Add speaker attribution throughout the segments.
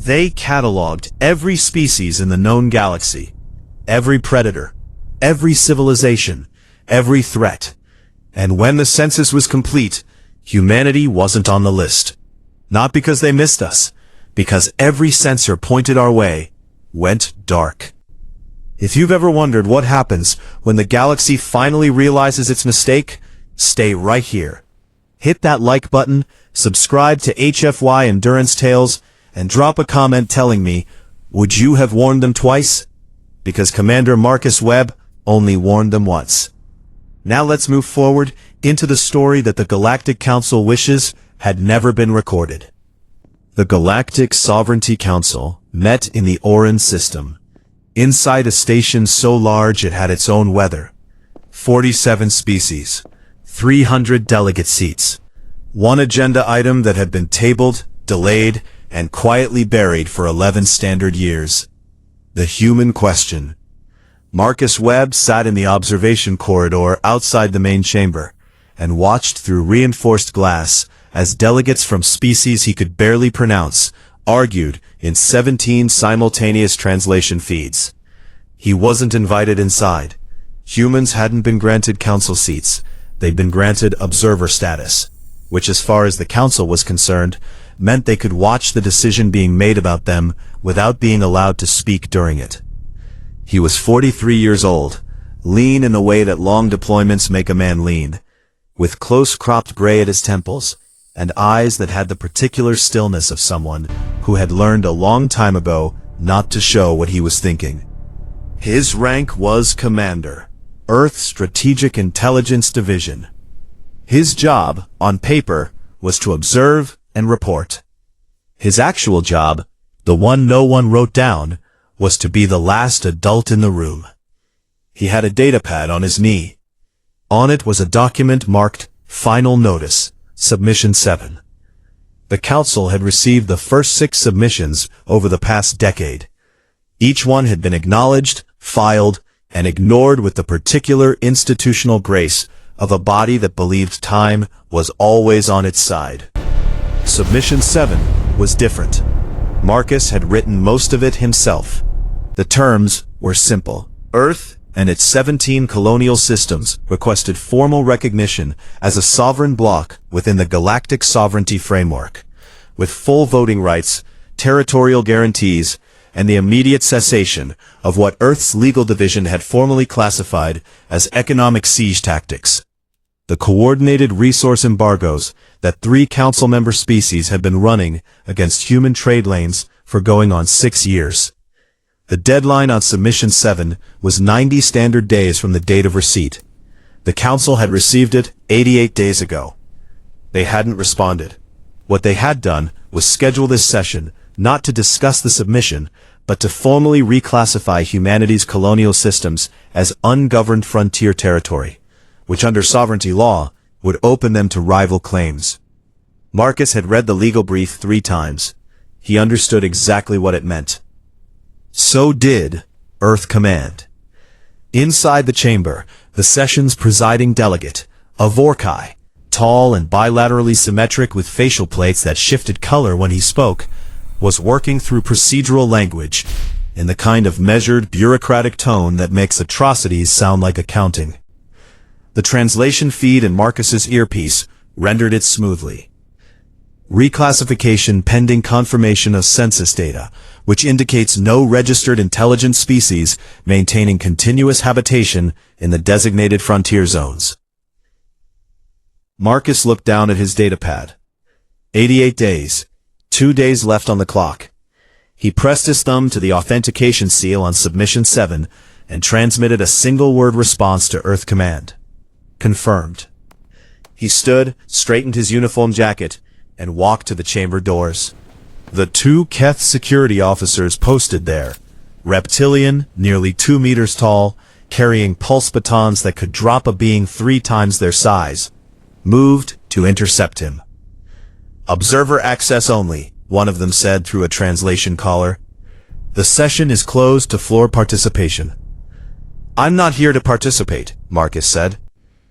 Speaker 1: They cataloged every species in the known galaxy, every predator, every civilization, every threat. And when the census was complete, humanity wasn't on the list. Not because they missed us, because every sensor pointed our way went dark. If you've ever wondered what happens when the galaxy finally realizes its mistake, stay right here. Hit that like button, subscribe to HFY Endurance Tales, and drop a comment telling me, would you have warned them twice? Because Commander Marcus Webb only warned them once. Now let's move forward into the story that the Galactic Council wishes had never been recorded. The Galactic Sovereignty Council met in the Oran system, inside a station so large it had its own weather. 47 species, 300 delegate seats, one agenda item that had been tabled, delayed, and quietly buried for 11 standard years. The human question. Marcus Webb sat in the observation corridor outside the main chamber, and watched through reinforced glass as delegates from species he could barely pronounce argued in 17 simultaneous translation feeds. He wasn't invited inside. Humans hadn't been granted council seats. They'd been granted observer status, which as far as the council was concerned, meant they could watch the decision being made about them without being allowed to speak during it. He was 43 years old, lean in the way that long deployments make a man lean, with close-cropped gray at his temples, and eyes that had the particular stillness of someone who had learned a long time ago not to show what he was thinking. His rank was Commander, Earth Strategic Intelligence Division. His job, on paper, was to observe and report. His actual job, the one no one wrote down, was to be the last adult in the room. He had a datapad on his knee. On it was a document marked Final Notice, Submission 7. The Council had received the first 6 submissions over the past decade. Each one had been acknowledged, filed, and ignored with the particular institutional grace of a body that believed time was always on its side. Submission 7 was different. Marcus had written most of it himself. The terms were simple. Earth and its 17 colonial systems requested formal recognition as a sovereign bloc within the Galactic Sovereignty Framework, with full voting rights, territorial guarantees, and the immediate cessation of what Earth's legal division had formally classified as economic siege tactics. The coordinated resource embargoes that 3 council member species had been running against human trade lanes for going on 6 years. The deadline on Submission 7 was 90 standard days from the date of receipt. The Council had received it 88 days ago. They hadn't responded. What they had done was schedule this session not to discuss the submission, but to formally reclassify humanity's colonial systems as ungoverned frontier territory, which under sovereignty law would open them to rival claims. Marcus had read the legal brief 3 times. He understood exactly what it meant. So did Earth Command. Inside the chamber, the session's presiding delegate, a Vorkai, tall and bilaterally symmetric with facial plates that shifted color when he spoke, was working through procedural language in the kind of measured, bureaucratic tone that makes atrocities sound like accounting. The translation feed in Marcus's earpiece rendered it smoothly. Reclassification pending confirmation of census data, which indicates no registered intelligent species maintaining continuous habitation in the designated frontier zones. Marcus looked down at his datapad. 88 days. 2 days left on the clock. He pressed his thumb to the authentication seal on Submission 7 and transmitted a single-word response to Earth Command. Confirmed. He stood, straightened his uniform jacket, and walked to the chamber doors. The 2 Keth security officers posted there, reptilian, nearly 2 meters tall, carrying pulse batons that could drop a being 3 times their size, moved to intercept him. Observer access only, one of them said through a translation collar. The session is closed to floor participation. I'm not here to participate, Marcus said.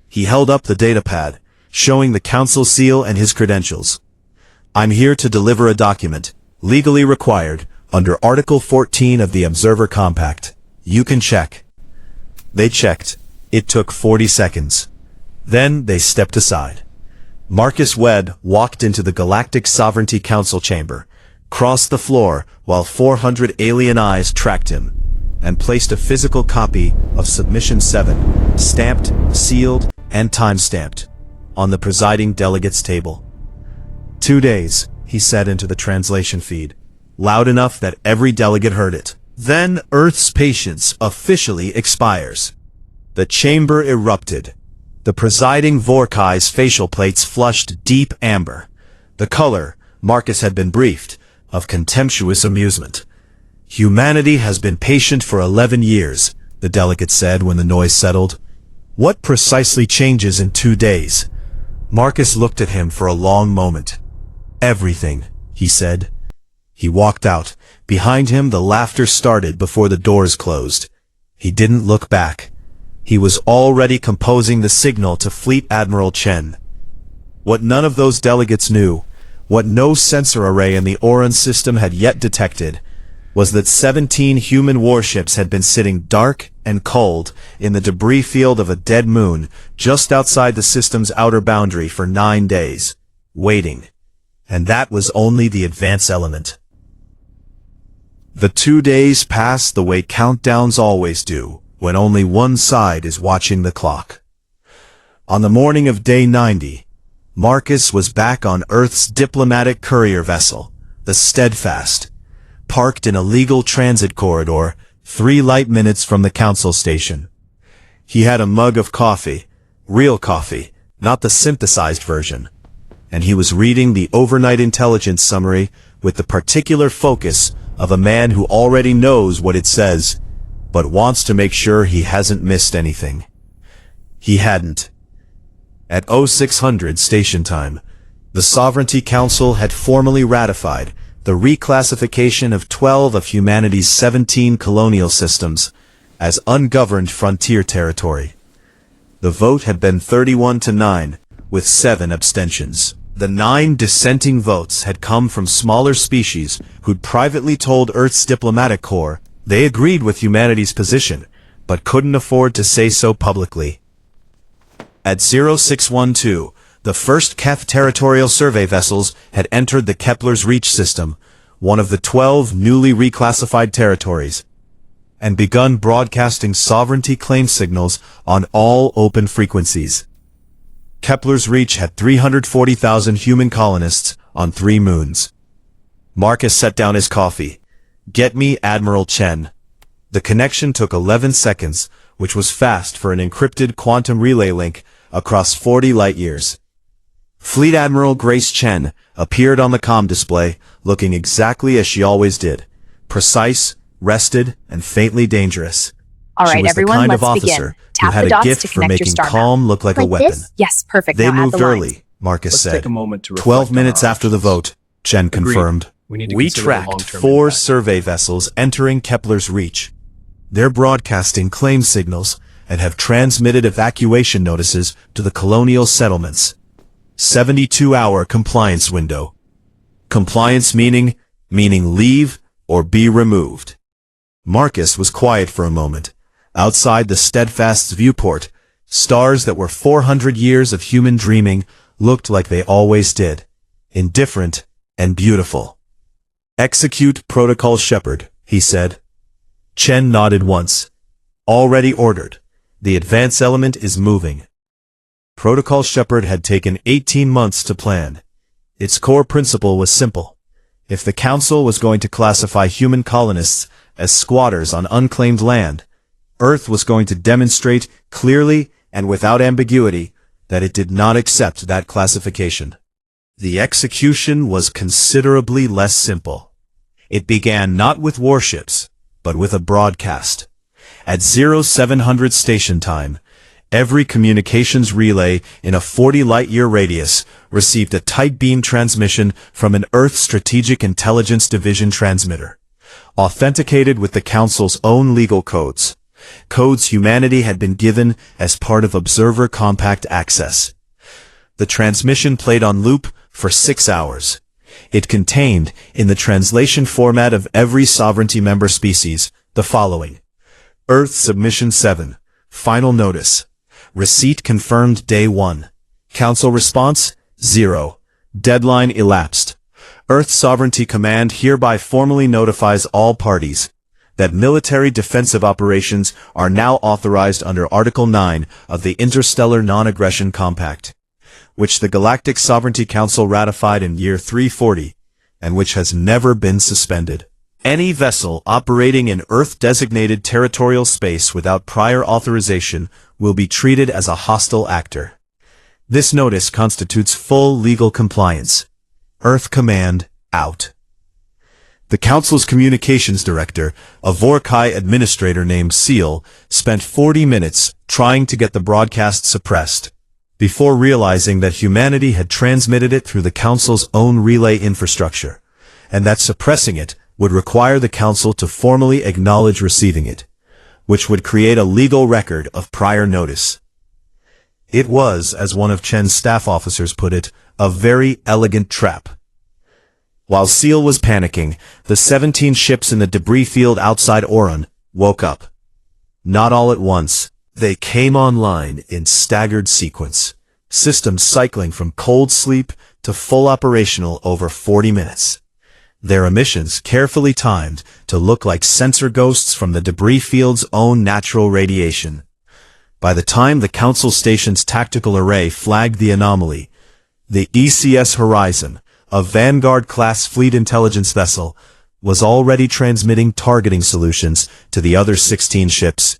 Speaker 1: He held up the datapad, showing the council seal and his credentials. I'm here to deliver a document, Legally required, under Article 14 of the Observer Compact. You can check. They checked. It took 40 seconds. Then they stepped aside. Marcus Webb walked into the Galactic Sovereignty Council chamber, crossed the floor while 400 alien eyes tracked him, and placed a physical copy of Submission 7, stamped, sealed, and time-stamped, on the presiding delegate's table. 2 days, he said into the translation feed, loud enough that every delegate heard it. Then Earth's patience officially expires. The chamber erupted. The presiding Vorkai's facial plates flushed deep amber. The color, Marcus had been briefed, of contemptuous amusement. Humanity has been patient for 11 years, the delegate said when the noise settled. What precisely changes in 2 days? Marcus looked at him for a long moment. Everything, he said. He walked out. Behind him the laughter started before the doors closed. He didn't look back. He was already composing the signal to Fleet Admiral Chen. What none of those delegates knew, what no sensor array in the Oran system had yet detected, was that 17 human warships had been sitting dark and cold in the debris field of a dead moon just outside the system's outer boundary for 9 days, waiting. And that was only the advance element. The 2 days passed the way countdowns always do, when only one side is watching the clock. On the morning of day 90, Marcus was back on Earth's diplomatic courier vessel, the Steadfast, parked in a legal transit corridor 3 light minutes from the council station. He had a mug of coffee, real coffee, not the synthesized version, and he was reading the overnight intelligence summary with the particular focus of a man who already knows what it says, but wants to make sure he hasn't missed anything. He hadn't. At 0600 station time, the Sovereignty Council had formally ratified the reclassification of 12 of humanity's 17 colonial systems as ungoverned frontier territory. The vote had been 31-9, with 7 abstentions. The 9 dissenting votes had come from smaller species who'd privately told Earth's diplomatic corps they agreed with humanity's position, but couldn't afford to say so publicly. At 0612, the first Keth territorial survey vessels had entered the Kepler's Reach system, one of the 12 newly reclassified territories, and begun broadcasting sovereignty claim signals on all open frequencies. Kepler's Reach had 340,000 human colonists on 3 moons. Marcus set down his coffee. Get me Admiral Chen. The connection took 11 seconds, which was fast for an encrypted quantum relay link across 40 light-years. Fleet Admiral Grace Chen appeared on the comm display, looking exactly as she always did, precise, rested, and faintly dangerous.
Speaker 2: All right,
Speaker 1: she was
Speaker 2: everyone,
Speaker 1: the kind
Speaker 2: let's
Speaker 1: of officer
Speaker 2: begin.
Speaker 1: who
Speaker 2: Tap
Speaker 1: had
Speaker 2: the
Speaker 1: a
Speaker 2: dots
Speaker 1: gift
Speaker 2: to
Speaker 1: for
Speaker 2: connect your
Speaker 1: making
Speaker 2: star
Speaker 1: calm look like a
Speaker 2: Like
Speaker 1: weapon.
Speaker 2: this? Yes, perfect.
Speaker 1: They
Speaker 2: Now add
Speaker 1: moved
Speaker 2: the lines.
Speaker 1: early, Marcus
Speaker 3: Let's
Speaker 1: said.
Speaker 3: take a moment to
Speaker 1: 12
Speaker 3: reflect on
Speaker 1: minutes
Speaker 3: our
Speaker 1: after the
Speaker 3: options.
Speaker 1: vote, Chen
Speaker 3: Agreed.
Speaker 1: confirmed.
Speaker 3: We need to
Speaker 1: We
Speaker 3: consider the
Speaker 1: tracked
Speaker 3: long-term
Speaker 1: 4
Speaker 3: impact.
Speaker 1: survey vessels entering Kepler's Reach. They're broadcasting claim signals and have transmitted evacuation notices to the colonial settlements. 72-hour compliance window. Compliance meaning leave or be removed. Marcus was quiet for a moment. Outside the Steadfast's viewport, stars that were 400 years of human dreaming looked like they always did, indifferent and beautiful. Execute Protocol Shepard, he said. Chen nodded once. Already ordered. The advance element is moving. Protocol Shepard had taken 18 months to plan. Its core principle was simple. If the Council was going to classify human colonists as squatters on unclaimed land, Earth was going to demonstrate clearly and without ambiguity that it did not accept that classification. The execution was considerably less simple. It began not with warships, but with a broadcast. At 0700 station time, every communications relay in a 40 light-year radius received a tight beam transmission from an Earth Strategic Intelligence Division transmitter, authenticated with the Council's own legal codes. Codes humanity had been given as part of Observer Compact access. The transmission played on loop for 6 hours. It contained, in the translation format of every sovereignty member species, the following. Earth Submission 7. Final Notice. Receipt confirmed Day 1. Council response, 0. Deadline elapsed. Earth Sovereignty Command hereby formally notifies all parties that military defensive operations are now authorized under Article 9 of the Interstellar Non-Aggression Compact, which the Galactic Sovereignty Council ratified in year 340, and which has never been suspended. Any vessel operating in Earth-designated territorial space without prior authorization will be treated as a hostile actor. This notice constitutes full legal compliance. Earth Command, out. The Council's communications director, a Vorkai administrator named Seal, spent 40 minutes trying to get the broadcast suppressed, before realizing that humanity had transmitted it through the Council's own relay infrastructure, and that suppressing it would require the Council to formally acknowledge receiving it, which would create a legal record of prior notice. It was, as one of Chen's staff officers put it, a very elegant trap. While Seal was panicking, the 17 ships in the debris field outside Oron woke up. Not all at once. They came online in staggered sequence, systems cycling from cold sleep to full operational over 40 minutes. Their emissions carefully timed to look like sensor ghosts from the debris field's own natural radiation. By the time the Council Station's tactical array flagged the anomaly, the ECS Horizon, a Vanguard-class fleet intelligence vessel, was already transmitting targeting solutions to the other 16 ships.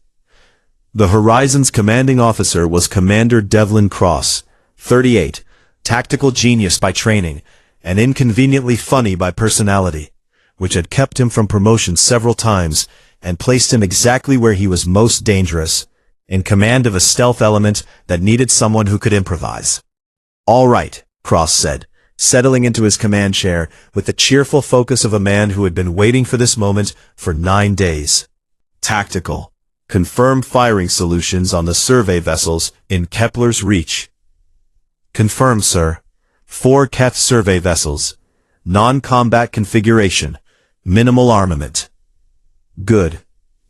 Speaker 1: The Horizon's commanding officer was Commander Devlin Cross, 38, tactical genius by training, and inconveniently funny by personality, which had kept him from promotion several times and placed him exactly where he was most dangerous, in command of a stealth element that needed someone who could improvise. "All right," Cross said, settling into his command chair with the cheerful focus of a man who had been waiting for this moment for 9 days. "Tactical. Confirm firing solutions on the survey vessels in Kepler's reach." "Confirm, sir. 4 Keth survey vessels. Non-combat configuration. Minimal armament." "Good.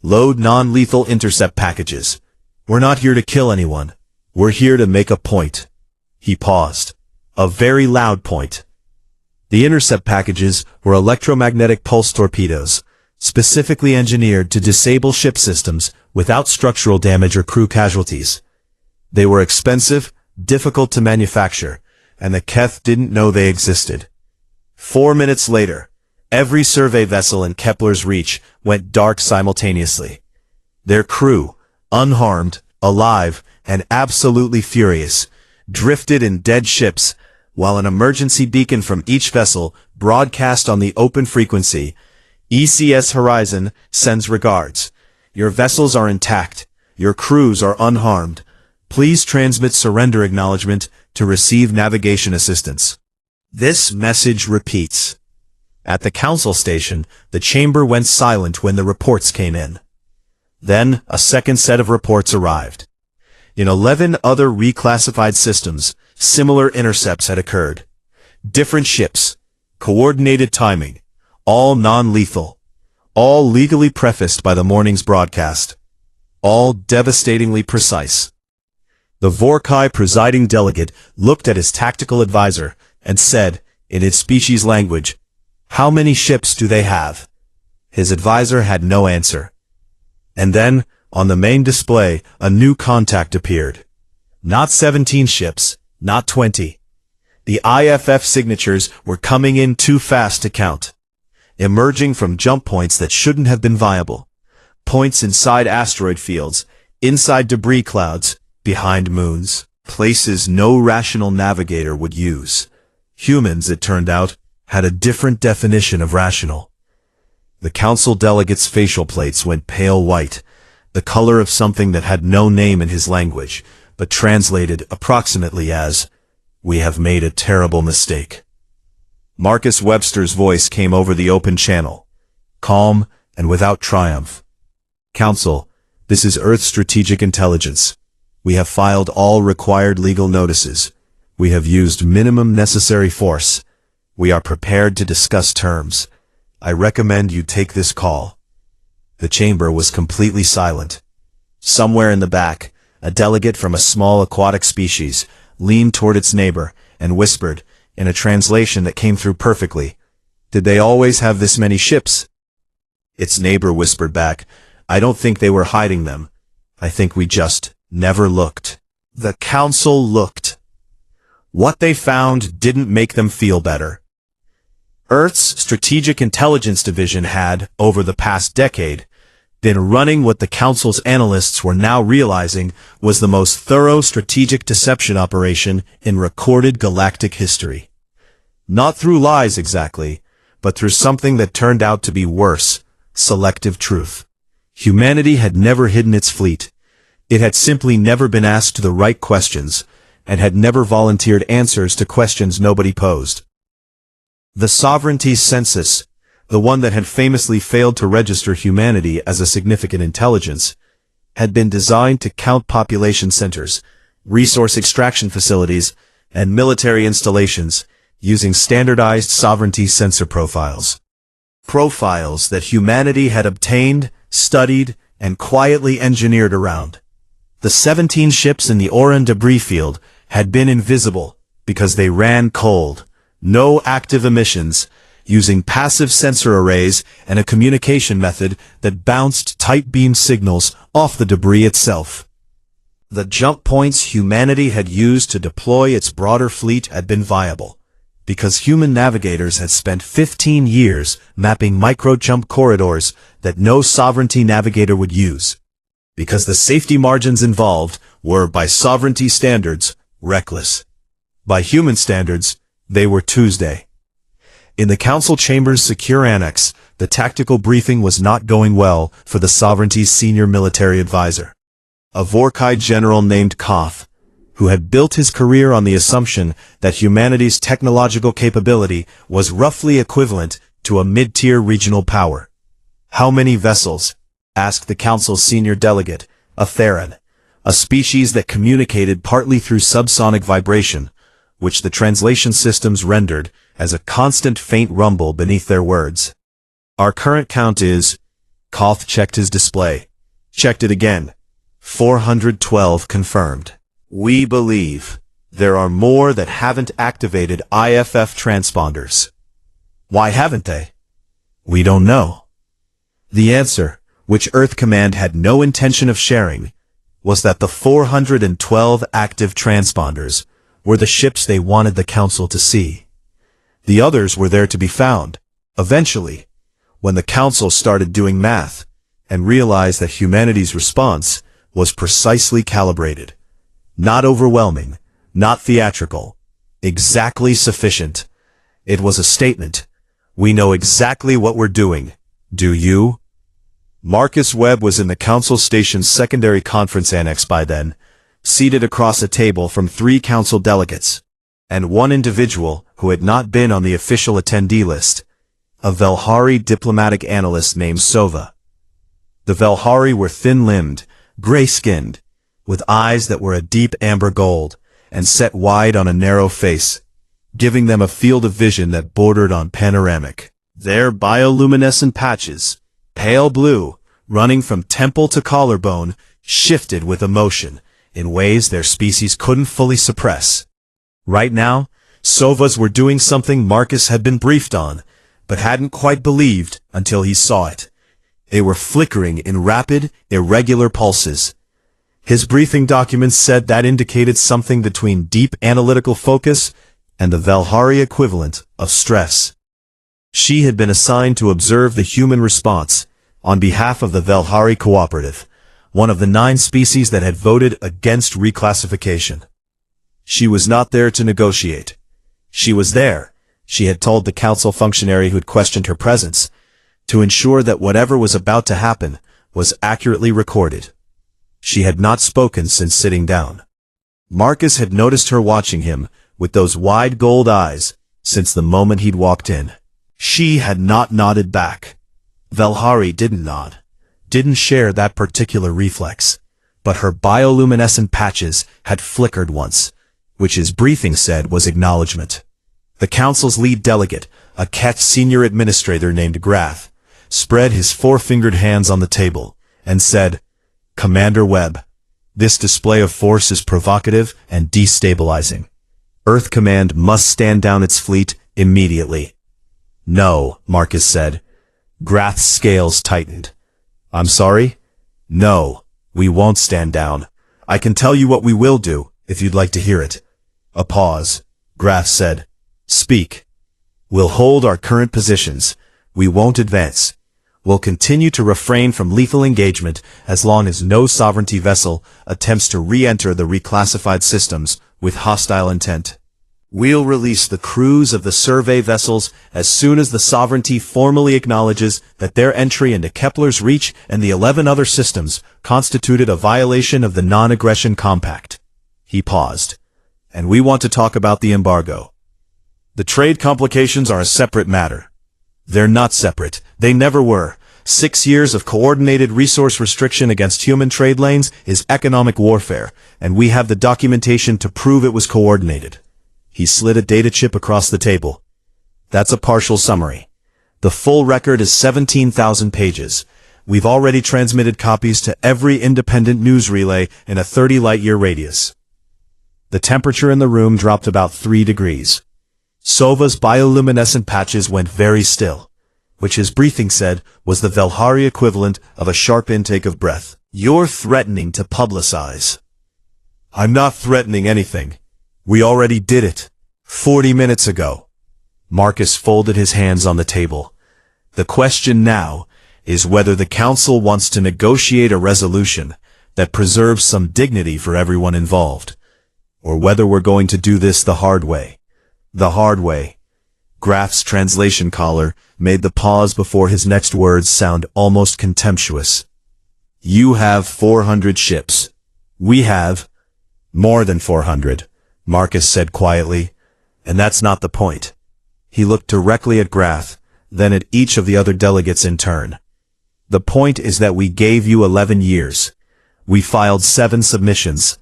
Speaker 1: Load non-lethal intercept packages. We're not here to kill anyone. We're here to make a point." He paused. A very loud point. The intercept packages were electromagnetic pulse torpedoes, specifically engineered to disable ship systems without structural damage or crew casualties. They were expensive, difficult to manufacture, and the Keth didn't know they existed. 4 minutes later, every survey vessel in Kepler's reach went dark simultaneously. Their crew, unharmed, alive, and absolutely furious, drifted in dead ships, while an emergency beacon from each vessel broadcast on the open frequency. "ECS Horizon sends regards. Your vessels are intact. Your crews are unharmed. Please transmit surrender acknowledgement to receive navigation assistance." This message repeats. At the Council Station, the chamber went silent when the reports came in. Then, a second set of reports arrived. In 11 other reclassified systems, similar intercepts had occurred. Different ships, coordinated timing, all non-lethal, all legally prefaced by the morning's broadcast, all devastatingly precise. The Vorkai presiding delegate looked at his tactical advisor and said, in his species language, "How many ships do they have?" His advisor had no answer. And then, on the main display, a new contact appeared. Not 17 ships, not 20. The IFF signatures were coming in too fast to count, emerging from jump points that shouldn't have been viable. Points inside asteroid fields, inside debris clouds, behind moons, places no rational navigator would use. Humans, it turned out, had a different definition of rational. The council delegate's facial plates went pale white, the color of something that had no name in his language, but translated approximately as, "We have made a terrible mistake." Marcus Webster's voice came over the open channel, calm and without triumph. "Council, this is Earth Strategic Intelligence. We have filed all required legal notices. We have used minimum necessary force. We are prepared to discuss terms. I recommend you take this call." The chamber was completely silent. Somewhere in the back, a delegate from a small aquatic species leaned toward its neighbor and whispered, in a translation that came through perfectly, "Did they always have this many ships?" Its neighbor whispered back, "I don't think they were hiding them. I think we just never looked." The council looked. What they found didn't make them feel better. Earth's Strategic Intelligence Division had, over the past decade, been running what the council's analysts were now realizing was the most thorough strategic deception operation in recorded galactic history. Not through lies exactly, but through something that turned out to be worse: selective truth. Humanity had never hidden its fleet. It had simply never been asked the right questions, and had never volunteered answers to questions nobody posed. The sovereignty census, the one that had famously failed to register humanity as a significant intelligence, had been designed to count population centers, resource extraction facilities, and military installations using standardized sovereignty sensor profiles. Profiles that humanity had obtained, studied, and quietly engineered around. The 17 ships in the Oran debris field had been invisible because they ran cold, no active emissions, using passive sensor arrays and a communication method that bounced tight beam signals off the debris itself. The jump points humanity had used to deploy its broader fleet had been viable, because human navigators had spent 15 years mapping micro-jump corridors that no sovereignty navigator would use, because the safety margins involved were, by sovereignty standards, reckless. By human standards, they were Tuesday. In the council chamber's secure annex, the tactical briefing was not going well for the sovereignty's senior military advisor. A Vorkai general named Koth, who had built his career on the assumption that humanity's technological capability was roughly equivalent to a mid-tier regional power. "How many vessels?" asked the council's senior delegate, a Theron, a species that communicated partly through subsonic vibration, which the translation systems rendered as a constant faint rumble beneath their words. "Our current count is..." Koth checked his display. Checked it again. 412 confirmed. "We believe there are more that haven't activated IFF transponders." "Why haven't they?" "We don't know." The answer, which Earth Command had no intention of sharing, was that the 412 active transponders were the ships they wanted the council to see. The others were there to be found, eventually, when the council started doing math and realized that humanity's response was precisely calibrated. Not overwhelming, not theatrical, exactly sufficient. It was a statement. "We know exactly what we're doing. Do you?" Marcus Webb was in the council station's secondary conference annex by then, seated across a table from 3 council delegates, and one individual who had not been on the official attendee list, a Velhari diplomatic analyst named Sova. The Velhari were thin-limbed, gray-skinned, with eyes that were a deep amber gold, and set wide on a narrow face, giving them a field of vision that bordered on panoramic. Their bioluminescent patches, pale blue, running from temple to collarbone, shifted with emotion in ways their species couldn't fully suppress. Right now, Sovas were doing something Marcus had been briefed on, but hadn't quite believed until he saw it. They were flickering in rapid, irregular pulses. His briefing documents said that indicated something between deep analytical focus and the Velhari equivalent of stress. She had been assigned to observe the human response on behalf of the Velhari Cooperative, one of the 9 species that had voted against reclassification. She was not there to negotiate. She was there, she had told the council functionary who'd questioned her presence, to ensure that whatever was about to happen was accurately recorded. She had not spoken since sitting down. Marcus had noticed her watching him with those wide gold eyes since the moment he'd walked in. She had not nodded back. Velhari didn't nod, didn't share that particular reflex, but her bioluminescent patches had flickered once, which his briefing said was acknowledgement. The council's lead delegate, a Keth senior administrator named Grath, spread his four-fingered hands on the table and said, "Commander Webb, this display of force is provocative and destabilizing. Earth Command must stand down its fleet immediately." "No," Marcus said. Grath's scales tightened. "I'm sorry? No, we won't stand down. I can tell you what we will do, if you'd like to hear it." A pause. Grath said, "Speak." "We'll hold our current positions. We won't advance. We'll continue to refrain from lethal engagement as long as no sovereignty vessel attempts to re-enter the reclassified systems with hostile intent. We'll release the crews of the survey vessels as soon as the sovereignty formally acknowledges that their entry into Kepler's Reach and the 11 other systems constituted a violation of the non-aggression compact." He paused. "And we want to talk about the embargo. The trade complications are a separate matter." "They're not separate. They never were. 6 years of coordinated resource restriction against human trade lanes is economic warfare, and we have the documentation to prove it was coordinated." He slid a data chip across the table. "That's a partial summary. The full record is 17,000 pages. We've already transmitted copies to every independent news relay in a 30 light-year radius." The temperature in the room dropped about 3 degrees. Sova's bioluminescent patches went very still, which his breathing said was the Velhari equivalent of a sharp intake of breath. "You're threatening to publicize." "I'm not threatening anything. We already did it 40 minutes ago." Marcus folded his hands on the table. "The question now is whether the Council wants to negotiate a resolution that preserves some dignity for everyone involved, or whether we're going to do this the hard way." The hard way. Grath's translation collar made the pause before his next words sound almost contemptuous. "You have 400 ships. We have more than 400, Marcus said quietly. "And that's not the point." He looked directly at Grath, then at each of the other delegates in turn. "The point is that we gave you 11 years. We filed 7 submissions.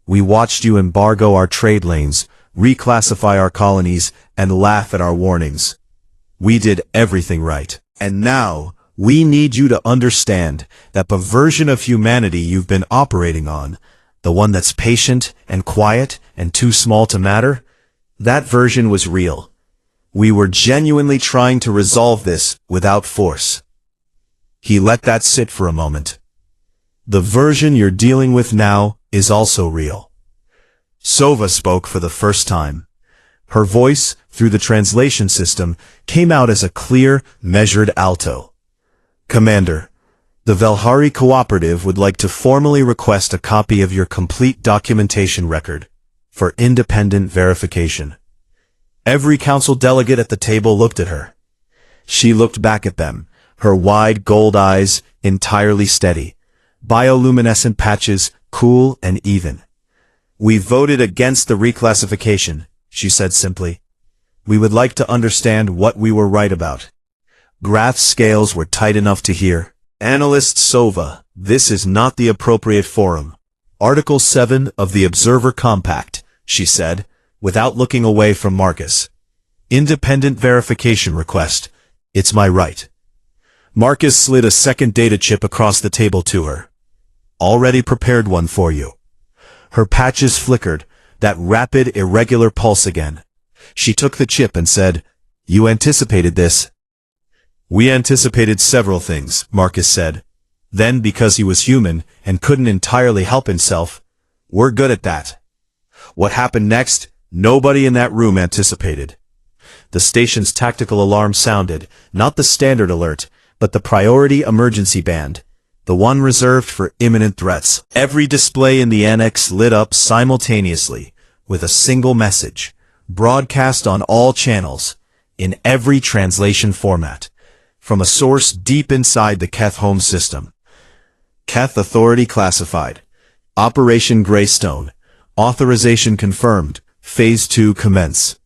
Speaker 1: We watched you embargo our trade lanes, reclassify our colonies, and laugh at our warnings. We did everything right. And now, we need you to understand that the version of humanity you've been operating on, the one that's patient and quiet and too small to matter, that version was real. We were genuinely trying to resolve this without force." He let that sit for a moment. "The version you're dealing with now is also real." Sova spoke for the first time. Her voice, through the translation system, came out as a clear, measured alto. "Commander, the Velhari Cooperative would like to formally request a copy of your complete documentation record for independent verification." Every council delegate at the table looked at her. She looked back at them, her wide gold eyes entirely steady, bioluminescent patches cool and even. "We voted against the reclassification," she said simply. "We would like to understand what we were right about." Grath's scales were tight enough to hear. "Analyst Sova, this is not the appropriate forum. Article 7 of the Observer Compact," she said, without looking away from Marcus. "Independent verification request. It's my right." Marcus slid a second data chip across the table to her. "Already prepared one for you." Her patches flickered, that rapid, irregular pulse again. She took the chip and said, "You anticipated this." "We anticipated several things," Marcus said. Then, because he was human and couldn't entirely help himself, "We're good at that." What happened next, nobody in that room anticipated. The station's tactical alarm sounded, not the standard alert, but the priority emergency band, the one reserved for imminent threats. Every display in the annex lit up simultaneously, with a single message, broadcast on all channels, in every translation format, from a source deep inside the Keth home system. Keth Authority classified. Operation Greystone. Authorization confirmed. Phase 2 commence.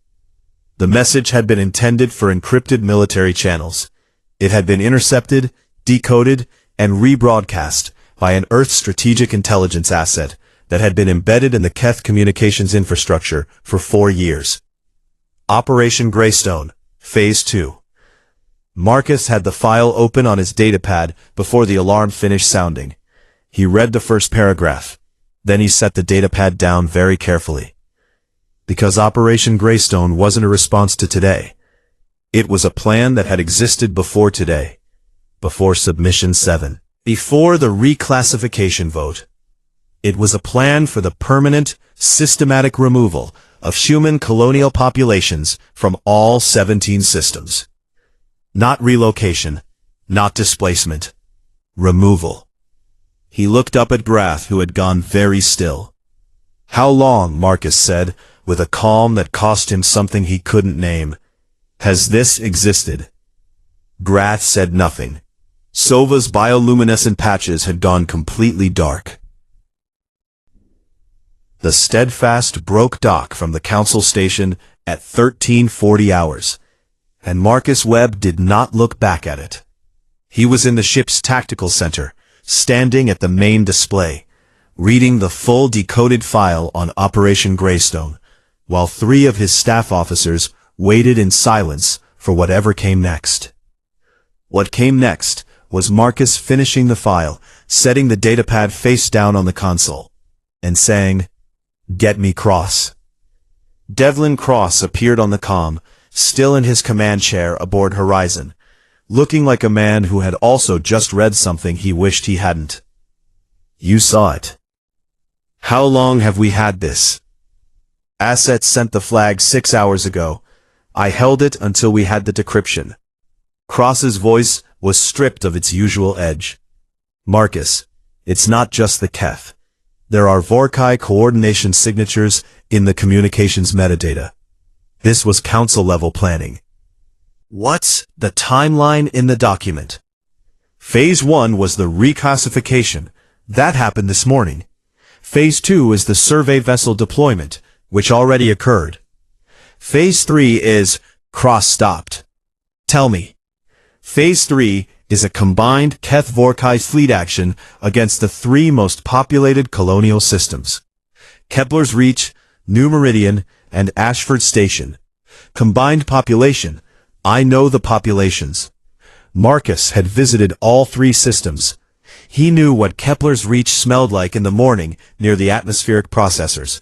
Speaker 1: The message had been intended for encrypted military channels. It had been intercepted, decoded, and rebroadcast by an Earth strategic intelligence asset that had been embedded in the Keth communications infrastructure for 4 years. Operation Greystone, Phase 2. Marcus had the file open on his datapad before the alarm finished sounding. He read the first paragraph. Then he set the datapad down very carefully. Because Operation Greystone wasn't a response to today. It was a plan that had existed before today. Before Submission 7. Before the reclassification vote. It was a plan for the permanent, systematic removal of human colonial populations from all 17 systems. Not relocation, not displacement. Removal. He looked up at Grath, who had gone very still. How long, Marcus said, with a calm that cost him something he couldn't name, has this existed? Grath said nothing. Sova's bioluminescent patches had gone completely dark. The Steadfast broke dock from the Council Station at 1340 hours, and Marcus Webb did not look back at it. He was in the ship's tactical center, standing at the main display, reading the full decoded file on Operation Greystone, while 3 of his staff officers waited in silence for whatever came next. What came next was Marcus finishing the file, setting the datapad face down on the console, and saying, "Get me Cross." Devlin Cross appeared on the comm, still in his command chair aboard Horizon, looking like a man who had also just read something he wished he hadn't. "You saw it. How long have we had this?" "Assets sent the flag 6 hours ago. I held it until we had the decryption." Cross's voice was stripped of its usual edge. "Marcus, it's not just the Keth. There are Vorkai coordination signatures in the communications metadata. This was council-level planning." What's the timeline in the document? Phase 1 was the reclassification. That happened this morning. Phase 2 is the survey vessel deployment, which already occurred. Phase 3 is Cross stopped. Tell me. Phase 3 is a combined Keth Vorkai fleet action against the 3 most populated colonial systems. Kepler's Reach, New Meridian, and Ashford Station. Combined population. I know the populations. Marcus had visited all 3 systems. He knew what Kepler's Reach smelled like in the morning near the atmospheric processors.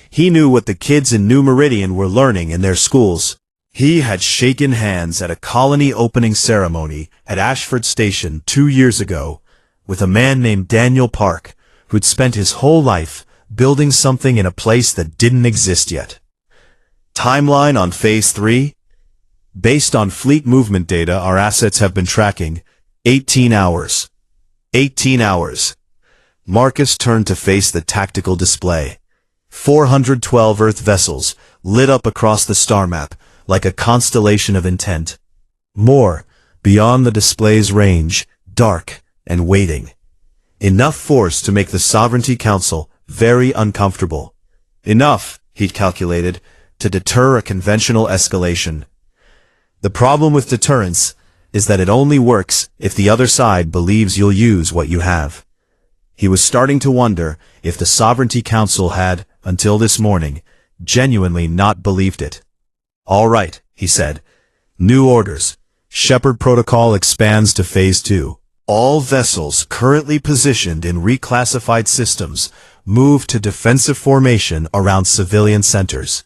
Speaker 1: He knew what the kids in New Meridian were learning in their schools. He had shaken hands at a colony opening ceremony at Ashford Station 2 years ago with a man named Daniel Park, who'd spent his whole life building something in a place that didn't exist yet. Timeline on Phase 3? Based on fleet movement data our assets have been tracking, 18 hours. 18 hours. Marcus turned to face the tactical display. 412 Earth vessels lit up across the star map like a constellation of intent. More, beyond the display's range, dark and waiting. Enough force to make the Sovereignty Council very uncomfortable. Enough, he'd calculated, to deter a conventional escalation. The problem with deterrence is that it only works if the other side believes you'll use what you have. He was starting to wonder if the Sovereignty Council had, until this morning, genuinely not believed it. "All right," he said. "New orders. Shepherd Protocol expands to Phase 2. All vessels currently positioned in reclassified systems move to defensive formation around civilian centers.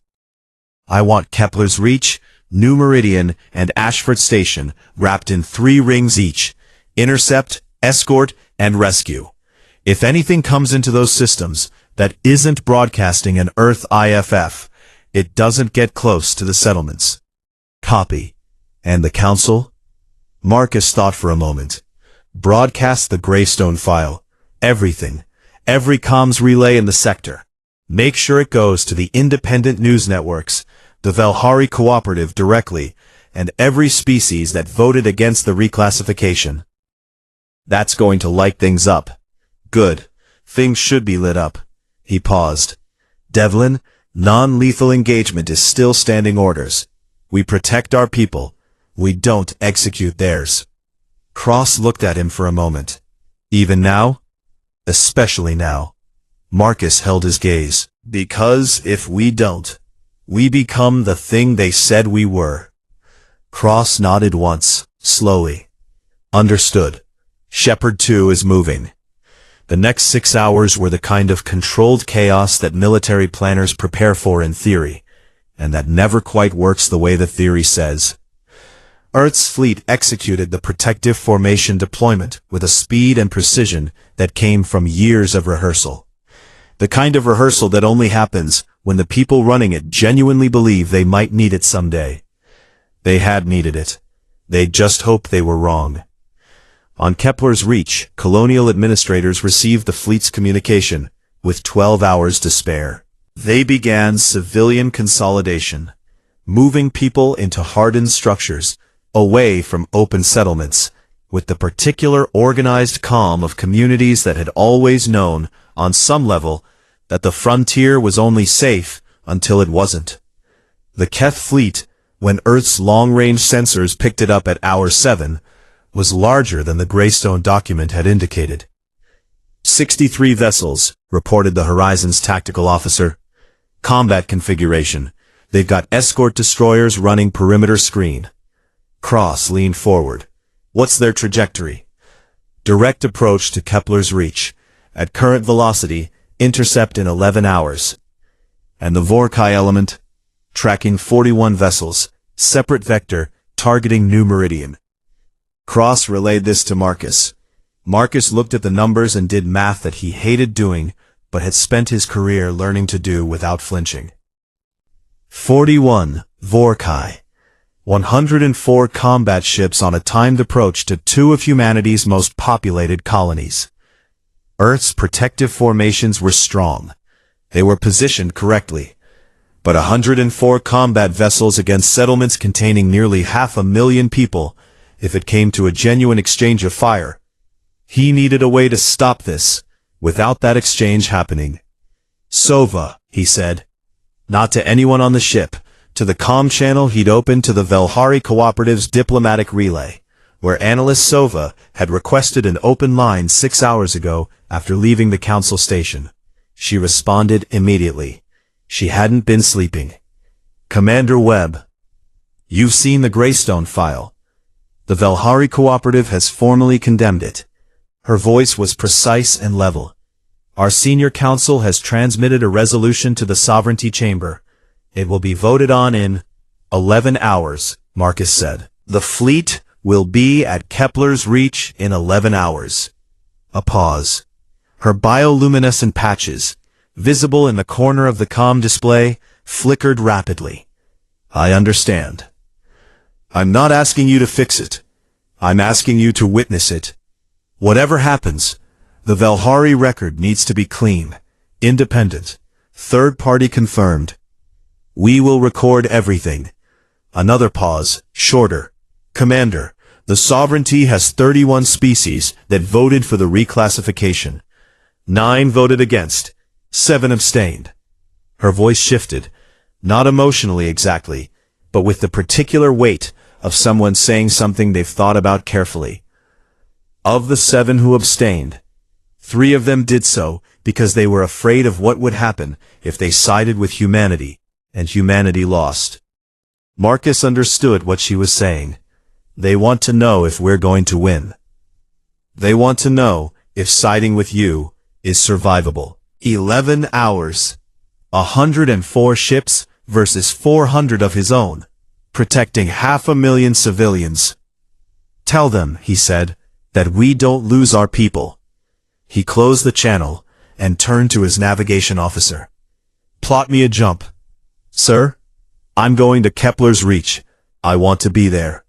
Speaker 1: I want Kepler's Reach, New Meridian, and Ashford Station wrapped in 3 rings each: intercept, escort, and rescue. If anything comes into those systems that isn't broadcasting an Earth IFF, it doesn't get close to the settlements." Copy. And the Council? Marcus thought for a moment. Broadcast the Greystone file. Everything. Every comms relay in the sector. Make sure it goes to the independent news networks, the Valhari Cooperative directly, and every species that voted against the reclassification. That's going to light things up. Good. Things should be lit up. He paused. Devlin, non-lethal engagement is still standing orders. We protect our people. We don't execute theirs. Cross looked at him for a moment. Even now? Especially now. Marcus held his gaze. Because if we don't, We become the thing they said we were. Cross nodded once, slowly. Understood. Shepard 2 is moving. The next 6 hours were the kind of controlled chaos that military planners prepare for in theory, and that never quite works the way the theory says. Earth's fleet executed the protective formation deployment with a speed and precision that came from years of rehearsal. The kind of rehearsal that only happens when the people running it genuinely believe they might need it someday. They had needed it. They'd just hoped they were wrong. On Kepler's Reach, colonial administrators received the fleet's communication, with 12 hours to spare. They began civilian consolidation, moving people into hardened structures, away from open settlements, with the particular organized calm of communities that had always known, on some level, that the frontier was only safe until it wasn't. The Keth fleet, when Earth's long-range sensors picked it up at hour 7, was larger than the Greystone document had indicated. 63 vessels, reported the Horizon's tactical officer. Combat configuration. They've got escort destroyers running perimeter screen. Cross leaned forward. What's their trajectory? Direct approach to Kepler's Reach. At current velocity, intercept in 11 hours. And the Vorkai element? Tracking 41 vessels, separate vector, targeting new meridian. Cross relayed this to Marcus. Marcus looked at the numbers and did math that he hated doing, but had spent his career learning to do without flinching. 41 Vorkai. 104 combat ships on a timed approach to 2 of humanity's most populated colonies. Earth's protective formations were strong. They were positioned correctly. But 104 combat vessels against settlements containing nearly 500,000 people, if it came to a genuine exchange of fire. He needed a way to stop this, without that exchange happening. Sova, he said. Not to anyone on the ship, to the comm channel he'd opened to the Velhari Cooperative's diplomatic relay, where analyst Sova had requested an open line 6 hours ago after leaving the council station. She responded immediately. She hadn't been sleeping. Commander Webb. You've seen the Greystone file. The Velhari Cooperative has formally condemned it. Her voice was precise and level. Our senior council has transmitted a resolution to the Sovereignty Chamber. It will be voted on in 11 hours, Marcus said. The fleet will be at Kepler's Reach in 11 hours. A pause. Her bioluminescent patches, visible in the corner of the comm display, flickered rapidly. I understand. I'm not asking you to fix it. I'm asking you to witness it. Whatever happens, the Velhari record needs to be clean, independent, third-party confirmed. We will record everything. Another pause, shorter. Commander, the Sovereignty has 31 species that voted for the reclassification. 9 voted against. 7 abstained. Her voice shifted, not emotionally exactly, but with the particular weight of someone saying something they've thought about carefully. Of the 7 who abstained, 3 of them did so because they were afraid of what would happen if they sided with humanity, and humanity lost. Marcus understood what she was saying. They want to know if we're going to win. They want to know if siding with you is survivable. 11 hours. 104 ships versus 400 of his own, protecting 500,000 civilians. Tell them, he said, that we don't lose our people. He closed the channel and turned to his navigation officer. Plot me a jump. Sir, I'm going to Kepler's Reach. I want to be there.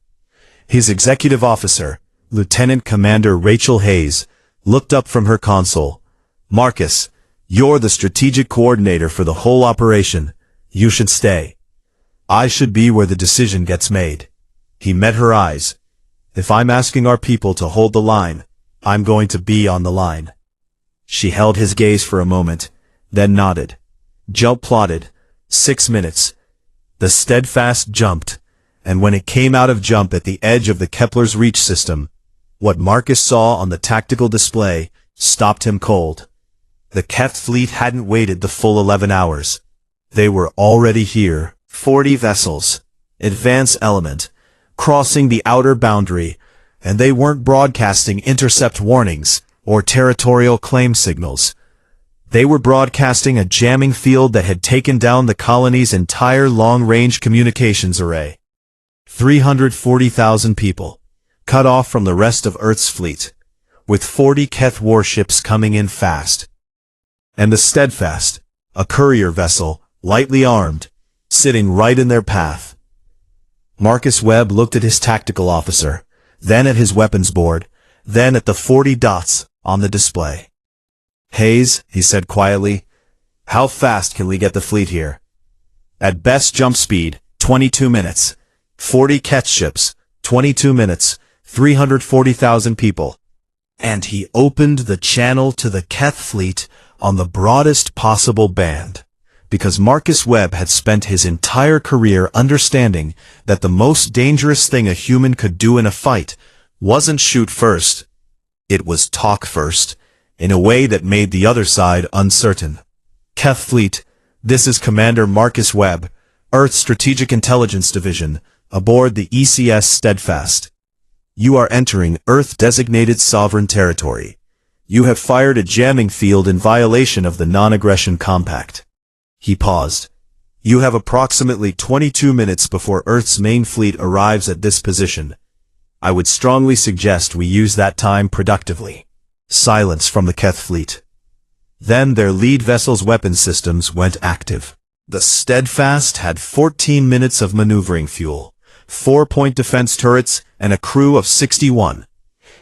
Speaker 1: His executive officer, Lieutenant Commander Rachel Hayes, looked up from her console. Marcus, you're the strategic coordinator for the whole operation. You should stay. I should be where the decision gets made. He met her eyes. If I'm asking our people to hold the line, I'm going to be on the line. She held his gaze for a moment, then nodded. Jump plotted. 6 minutes. The Steadfast jumped, and when it came out of jump at the edge of the Kepler's Reach system, what Marcus saw on the tactical display stopped him cold. The Keth fleet hadn't waited the full 11 hours. They were already here. 40 vessels. Advance element. Crossing the outer boundary. And they weren't broadcasting intercept warnings or territorial claim signals. They were broadcasting a jamming field that had taken down the colony's entire long-range communications array. 340,000 people, cut off from the rest of Earth's fleet, with 40 Keth warships coming in fast. And the Steadfast, a courier vessel, lightly armed, sitting right in their path. Marcus Webb looked at his tactical officer, then at his weapons board, then at the 40 dots on the display. "Hayes," he said quietly, "how fast can we get the fleet here?" "At best jump speed, 22 minutes. 40 Keth ships, 22 minutes, 340,000 people." And he opened the channel to the Keth fleet on the broadest possible band, because Marcus Webb had spent his entire career understanding that the most dangerous thing a human could do in a fight wasn't shoot first. It was talk first, in a way that made the other side uncertain. "Keth Fleet, this is Commander Marcus Webb, Earth Strategic Intelligence Division, aboard the ECS Steadfast. You are entering Earth-designated sovereign territory. You have fired a jamming field in violation of the non-aggression compact." He paused. "You have approximately 22 minutes before Earth's main fleet arrives at this position. I would strongly suggest we use that time productively." Silence from the Keth fleet. Then their lead vessel's weapon systems went active. The Steadfast had 14 minutes of maneuvering fuel, 4-point defense turrets, and a crew of 61.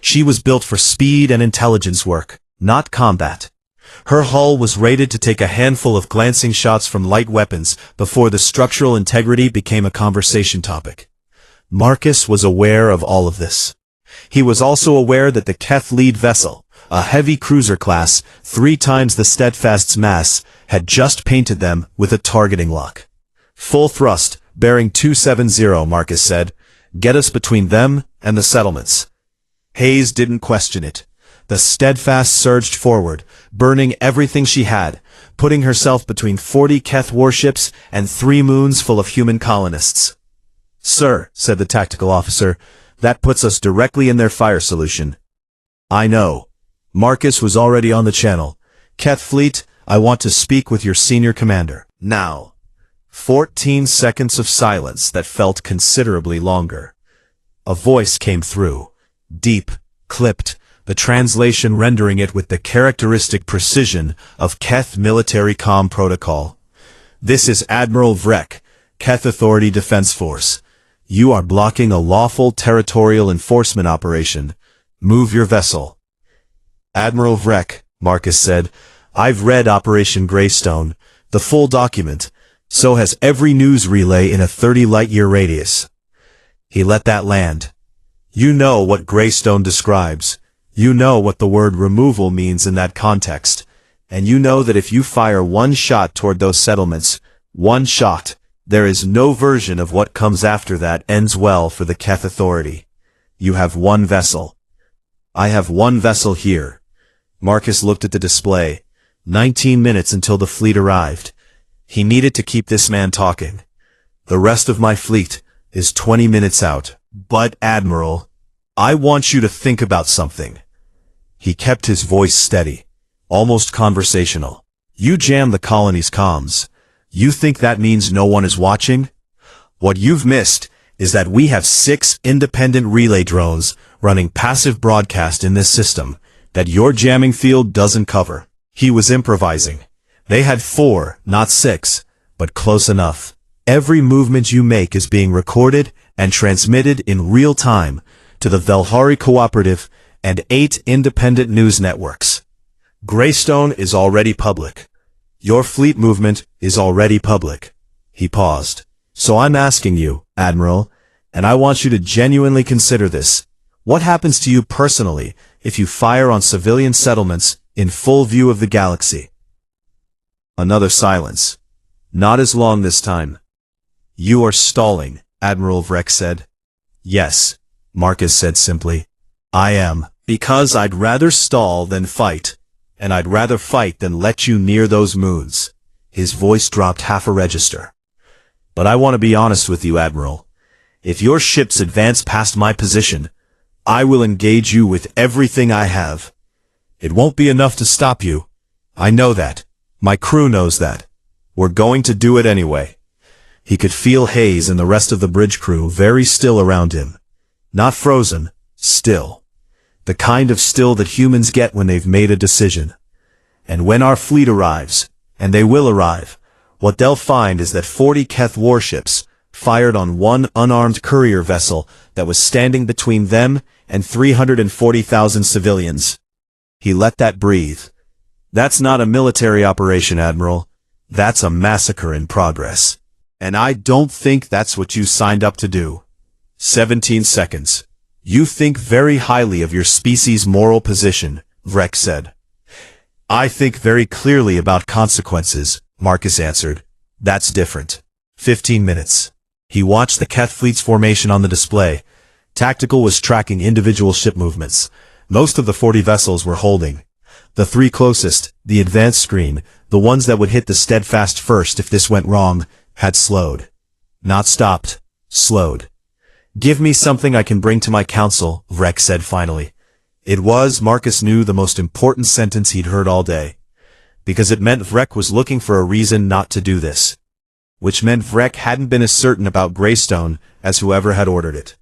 Speaker 1: She was built for speed and intelligence work, not combat. Her hull was rated to take a handful of glancing shots from light weapons before the structural integrity became a conversation topic. Marcus was aware of all of this. He was also aware that the Keth lead vessel, a heavy cruiser class 3 times the Steadfast's mass, had just painted them with a targeting lock. "Full thrust, bearing 270, Marcus said. "Get us between them and the settlements." Hayes didn't question it. The Steadfast surged forward, burning everything she had, putting herself between 40 Keth warships and 3 moons full of human colonists. "Sir," said the tactical officer, "that puts us directly in their fire solution." "I know." Marcus was already on the channel. "Keth Fleet, I want to speak with your senior commander. Now." 14 seconds of silence that felt considerably longer. A voice came through. Deep, clipped, the translation rendering it with the characteristic precision of Keth military comm protocol. "This is Admiral Vrek, Keth Authority Defense Force. You are blocking a lawful territorial enforcement operation. Move your vessel." "Admiral Vrek," Marcus said, "I've read Operation Greystone, the full document. So has every news relay in a 30 light-year radius." He let that land. "You know what Greystone describes. You know what the word removal means in that context. And you know that if you fire one shot toward those settlements, one shot, there is no version of what comes after that ends well for the Keth Authority. You have one vessel. I have one vessel here." Marcus looked at the display. 19 minutes until the fleet arrived. He needed to keep this man talking. "The rest of my fleet is 20 minutes out. But, Admiral, I want you to think about something." He kept his voice steady, almost conversational. "You jam the colony's comms. You think that means no one is watching? What you've missed is that we have 6 independent relay drones running passive broadcast in this system that your jamming field doesn't cover." He was improvising. "They had 4, not 6, but close enough. Every movement you make is being recorded and transmitted in real time to the Velhari Cooperative and 8 independent news networks. Greystone is already public. Your fleet movement is already public." He paused. "So I'm asking you, Admiral, and I want you to genuinely consider this. What happens to you personally if you fire on civilian settlements in full view of the galaxy?" Another silence. Not as long this time. "You are stalling," Admiral Vrek said. "Yes," Marcus said simply. "I am. Because I'd rather stall than fight. And I'd rather fight than let you near those moons." His voice dropped half a register. "But I want to be honest with you, Admiral. If your ships advance past my position, I will engage you with everything I have. It won't be enough to stop you. I know that. My crew knows that. We're going to do it anyway." He could feel Hayes and the rest of the bridge crew very still around him. Not frozen, still. The kind of still that humans get when they've made a decision. And when our fleet arrives, and they will arrive, what they'll find is that 40 Keth warships fired on one unarmed courier vessel that was standing between them and 340,000 civilians. He let that breathe. "That's not a military operation, Admiral. That's a massacre in progress. And I don't think that's what you signed up to do." 17 seconds. "You think very highly of your species' moral position," Vrek said. "I think very clearly about consequences," Marcus answered. "That's different." 15 minutes. He watched the Keth fleet's formation on the display. Tactical was tracking individual ship movements. Most of the 40 vessels were holding. The 3 closest, the advanced screen, the ones that would hit the steadfast first if this went wrong, had slowed. Not stopped, slowed. "Give me something I can bring to my council," Vrek said finally. It was, Marcus knew, the most important sentence he'd heard all day. Because it meant Vrek was looking for a reason not to do this. Which meant Vrek hadn't been as certain about Greystone as whoever had ordered it.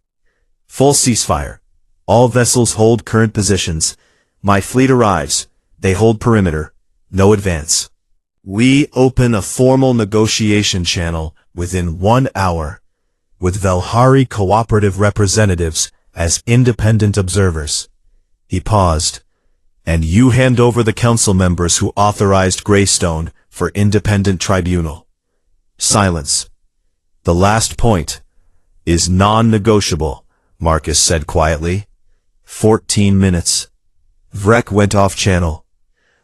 Speaker 1: "Full ceasefire. All vessels hold current positions. My fleet arrives. They hold perimeter. No advance. We open a formal negotiation channel within 1 hour, with Velhari cooperative representatives as independent observers." He paused. "And you hand over the council members who authorized Greystone for independent tribunal." Silence. "The last point is non-negotiable," Marcus said quietly. 14 minutes. Vrek went off channel.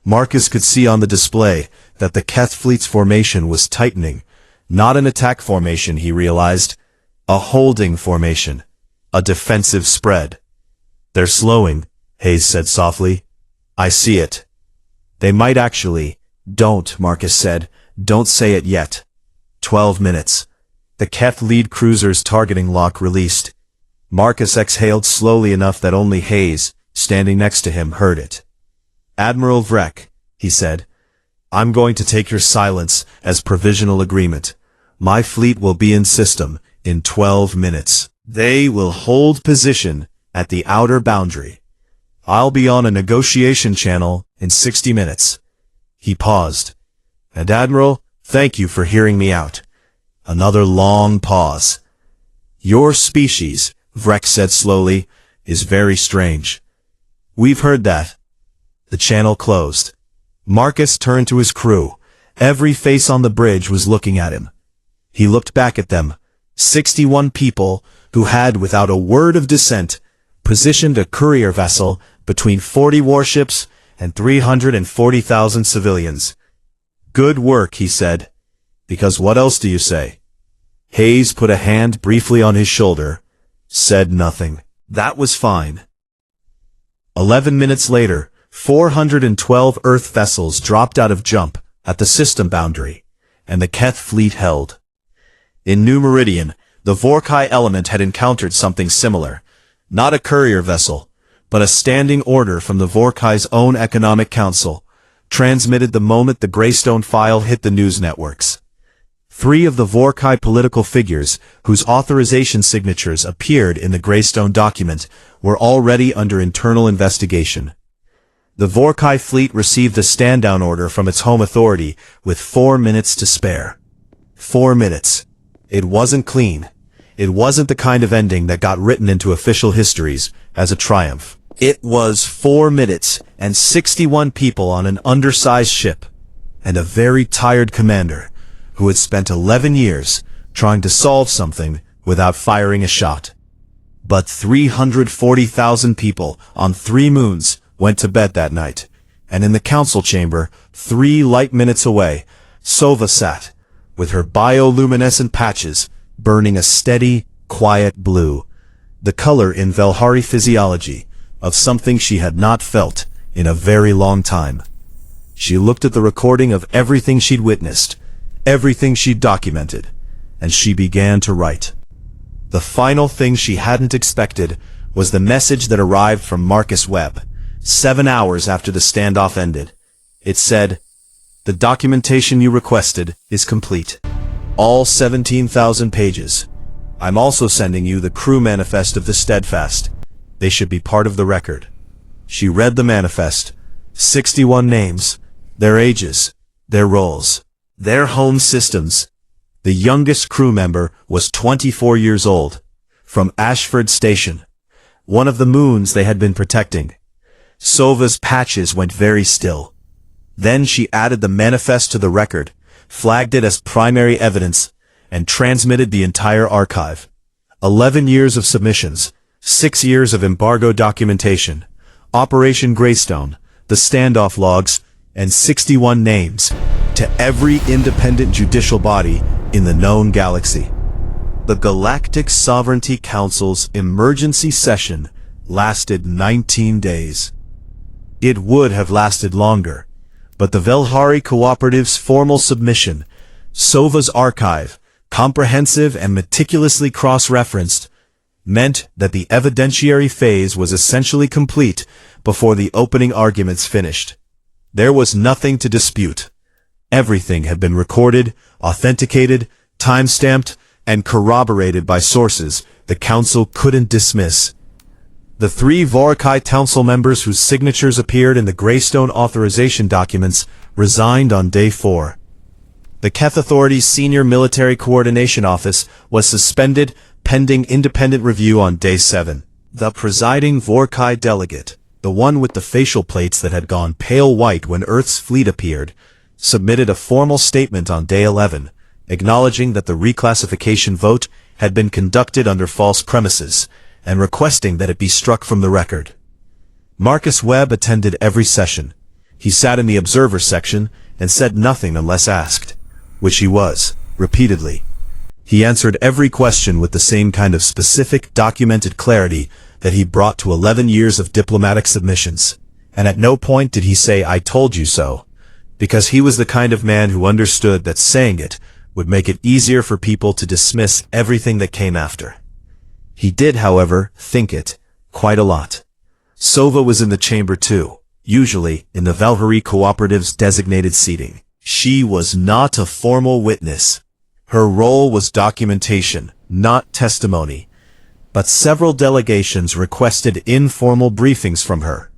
Speaker 1: Marcus could see on the display that the Keth fleet's formation was tightening. Not an attack formation, he realized. A holding formation. A defensive spread. "They're slowing," Hayes said softly. "I see it." "They might actually." "Don't," Marcus said. "Don't say it yet." 12 minutes. The Keth lead cruiser's targeting lock released. Marcus exhaled slowly enough that only Hayes, standing next to him, heard it. "Admiral Vrek," he said, "I'm going to take your silence as provisional agreement. My fleet will be in system in 12 minutes. They will hold position at the outer boundary. I'll be on a negotiation channel in 60 minutes. He paused. "And Admiral, thank you for hearing me out." Another long pause. "Your species," Vrek said slowly, "is very strange." "We've heard that." The channel closed. Marcus turned to his crew. Every face on the bridge was looking at him. He looked back at them. 61 people who had, without a word of dissent, positioned a courier vessel between 40 warships and 340,000 civilians. "Good work," he said. "Because what else do you say?" Hayes put a hand briefly on his shoulder, said nothing. That was fine. 11 minutes later, 412 Earth vessels dropped out of jump at the system boundary, and the Keth fleet held. In New Meridian, the Vorkai element had encountered something similar. Not a courier vessel, but a standing order from the Vorkai's own Economic Council, transmitted the moment the Greystone file hit the news networks. 3 of the Vorkai political figures, whose authorization signatures appeared in the Greystone document, were already under internal investigation. The Vorkai fleet received a stand-down order from its home authority with 4 minutes to spare. 4 minutes. It wasn't clean. It wasn't the kind of ending that got written into official histories as a triumph. It was 4 minutes and 61 people on an undersized ship, and a very tired commander who had spent 11 years trying to solve something without firing a shot. But 340,000 people on 3 moons went to bed that night, and in the council chamber, 3 light minutes away, Sova sat, with her bioluminescent patches burning a steady, quiet blue, the color in Velhari physiology of something she had not felt in a very long time. She looked at the recording of everything she'd witnessed, everything she'd documented, and she began to write. The final thing she hadn't expected was the message that arrived from Marcus Webb, 7 hours after the standoff ended. It said, "The documentation you requested is complete. All 17,000 pages. I'm also sending you the crew manifest of the Steadfast. They should be part of the record." She read the manifest. 61 names, their ages, their roles, their home systems. The youngest crew member was 24 years old, from Ashford Station, one of the moons they had been protecting. Sova's patches went very still. Then she added the manifest to the record, flagged it as primary evidence, and transmitted the entire archive. 11 years of submissions, 6 years of embargo documentation, Operation Greystone, the standoff logs, and 61 names, to every independent judicial body in the known galaxy. The Galactic Sovereignty Council's emergency session lasted 19 days. It would have lasted longer, but the Velhari Cooperative's formal submission, Sova's archive, comprehensive and meticulously cross-referenced, meant that the evidentiary phase was essentially complete before the opening arguments finished. There was nothing to dispute. Everything had been recorded, authenticated, time-stamped, and corroborated by sources the council couldn't dismiss. The 3 Vorkai council members whose signatures appeared in the Greystone authorization documents resigned on day 4. The Keth Authority's Senior Military Coordination Office was suspended pending independent review on day 7. The presiding Vorkai delegate, the one with the facial plates that had gone pale white when Earth's fleet appeared, submitted a formal statement on day 11, acknowledging that the reclassification vote had been conducted under false premises, and requesting that it be struck from the record. Marcus Webb attended every session. He sat in the observer section and said nothing unless asked, which he was, repeatedly. He answered every question with the same kind of specific, documented clarity that he brought to 11 years of diplomatic submissions, and at no point did he say, "I told you so," because he was the kind of man who understood that saying it would make it easier for people to dismiss everything that came after. He did, however, think it, quite a lot. Sova was in the chamber too, usually in the Valkyrie Cooperative's designated seating. She was not a formal witness. Her role was documentation, not testimony. But several delegations requested informal briefings from her,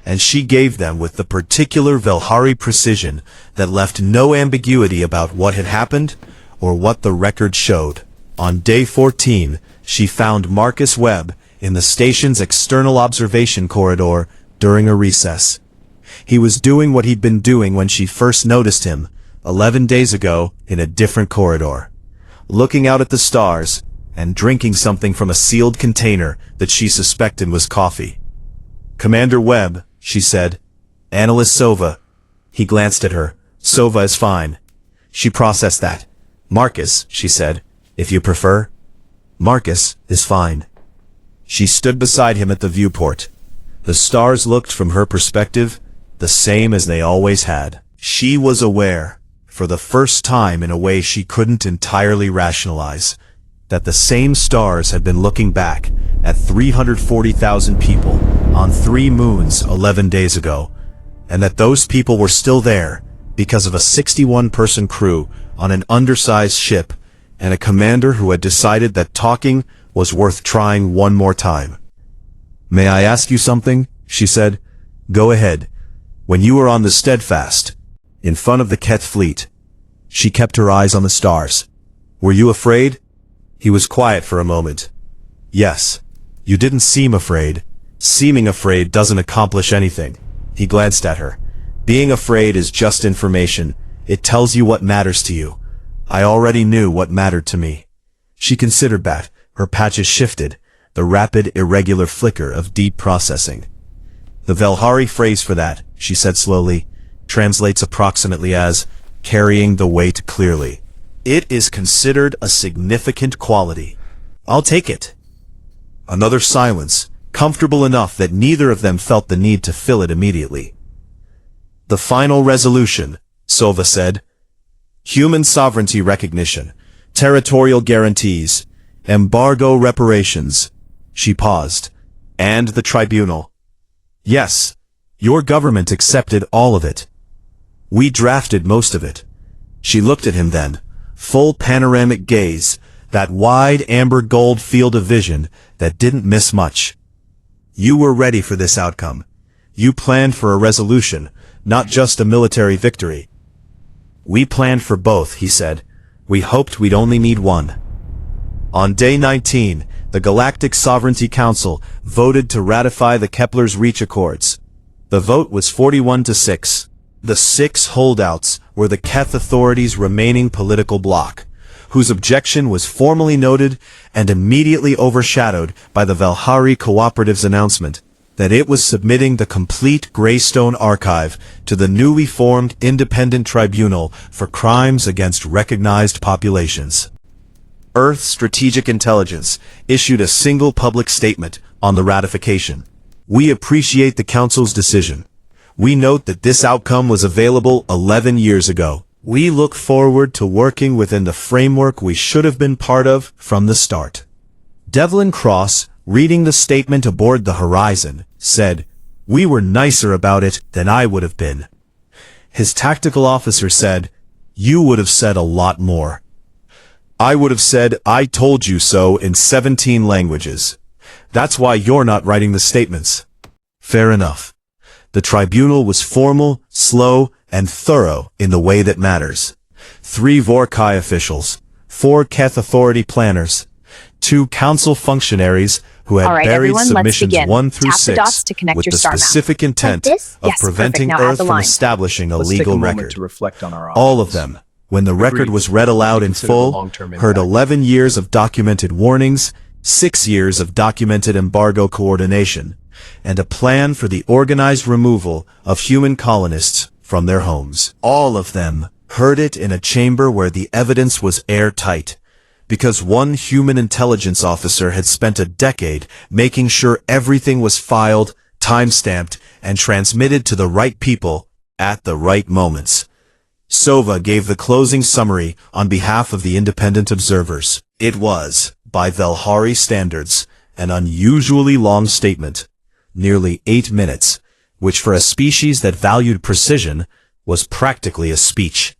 Speaker 1: and she gave them with the particular Velhari precision that left no ambiguity about what had happened or what the record showed. On day 14, she found Marcus Webb in the station's external observation corridor during a recess. He was doing what he'd been doing when she first noticed him, 11 days ago, in a different corridor, looking out at the stars and drinking something from a sealed container that she suspected was coffee. "Commander Webb," she said. "Analyst Sova." He glanced at her. "Sova is fine." She processed that. "Marcus," she said, "if you prefer." "Marcus is fine." She stood beside him at the viewport. The stars looked from her perspective the same as they always had. She was aware, for the first time in a way she couldn't entirely rationalize, that the same stars had been looking back at 340,000 people on 3 moons 11 days ago, and that those people were still there because of a 61-person crew on an undersized ship and a commander who had decided that talking was worth trying one more time. "May I ask you something?" she said. "Go ahead. When you were on the Steadfast, in front of the Keth fleet," she kept her eyes on the stars, "were you afraid?" He was quiet for a moment. "Yes. You didn't seem afraid. Seeming afraid doesn't accomplish anything." He glanced at her. "Being afraid is just information. It tells you what matters to you. I already knew what mattered to me." She considered that. Her patches shifted, the rapid, irregular flicker of deep processing. "The Velhari phrase for that," she said slowly, "translates approximately as carrying the weight clearly. It is considered a significant quality. I'll take it." Another silence, comfortable enough that neither of them felt the need to fill it immediately. "The final resolution," Sova said. human sovereignty recognition, territorial guarantees, embargo reparations. She paused. And the tribunal. Yes, your government accepted all of it. We drafted most of it. She looked at him then, full panoramic gaze, that wide amber gold field of vision that didn't miss much. You were ready for this outcome. You planned for a resolution, not just a military victory. We planned for both, he said. We hoped we'd only need one. On day 19, the Galactic Sovereignty Council voted to ratify the Kepler's Reach Accords. The vote was 41-6. The 6 holdouts were the Keth Authority's remaining political bloc, whose objection was formally noted and immediately overshadowed by the Valhari Cooperative's announcement that it was submitting the complete Greystone archive to the newly formed independent tribunal for crimes against recognized populations. Earth Strategic Intelligence issued a single public statement on the ratification. We appreciate the Council's decision. We note that this outcome was available 11 years ago. We look forward to working within the framework we should have been part of from the start. Devlin Cross, reading the statement aboard the Horizon, said, "We were nicer about it than I would have been." His tactical officer said, "You would have said a lot more." I would have said, "I told you so" in 17 languages. That's why you're not writing the statements. Fair enough. The tribunal was formal, slow, and thorough in the way that matters. 3 Vorkai officials, 4 Keth Authority planners, 2 council functionaries who had buried submissions 1 through 6 with the specific intent of preventing Earth from establishing a legal record. All of them, when the record was read aloud in full, heard 11 years of documented warnings, 6 years of documented embargo coordination, and a plan for the organized removal of human colonists from their homes. All of them heard it in a chamber where the evidence was airtight, because one human intelligence officer had spent a decade making sure everything was filed, time-stamped, and transmitted to the right people at the right moments. Sova gave the closing summary on behalf of the independent observers. It was, by Valhari standards, an unusually long statement, nearly 8 minutes, which for a species that valued precision was practically a speech.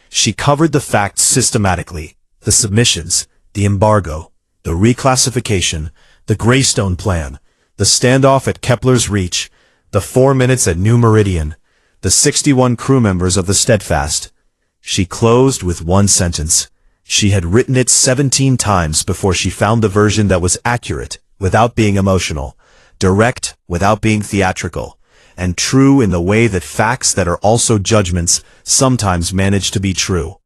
Speaker 1: She covered the facts systematically, the submissions, the embargo, the reclassification, the Greystone plan, the standoff at Kepler's Reach, the 4 minutes at New Meridian, the 61 crew members of the Steadfast. She closed with one sentence. She had written it 17 times before she found the version that was accurate without being emotional, direct without being theatrical, and true in the way that facts that are also judgments sometimes manage to be true.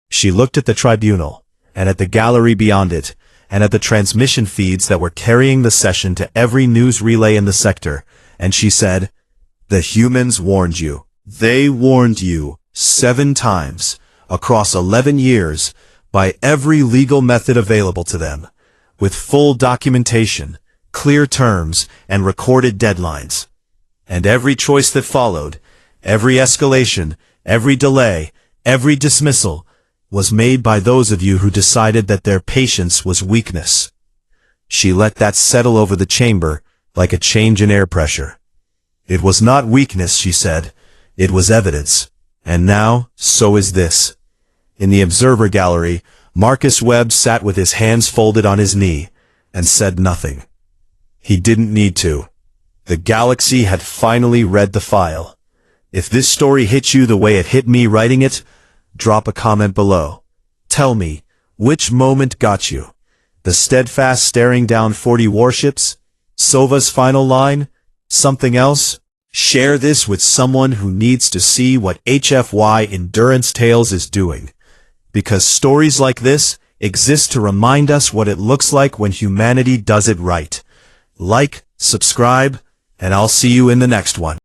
Speaker 1: She looked at the tribunal, and at the gallery beyond it, and at the transmission feeds that were carrying the session to every news relay in the sector, and she said, "The humans warned you. They warned you 7 times, across 11 years, by every legal method available to them, with full documentation, clear terms, and recorded deadlines. And every choice that followed, every escalation, every delay, every dismissal, was made by those of you who decided that their patience was weakness." She let that settle over the chamber like a change in air pressure. "It was not weakness," she said. "It was evidence. And now, so is this." In the observer gallery, Marcus Webb sat with his hands folded on his knee and said nothing. He didn't need to. The galaxy had finally read the file. If this story hit you the way it hit me writing it, drop a comment below. Tell me, which moment got you? The Steadfast staring down 40 warships? Sova's final line? Something else? Share this with someone who needs to see what HFY Endurance Tales is doing. Because stories like this exist to remind us what it looks like when humanity does it right. Like, subscribe, and I'll see you in the next one.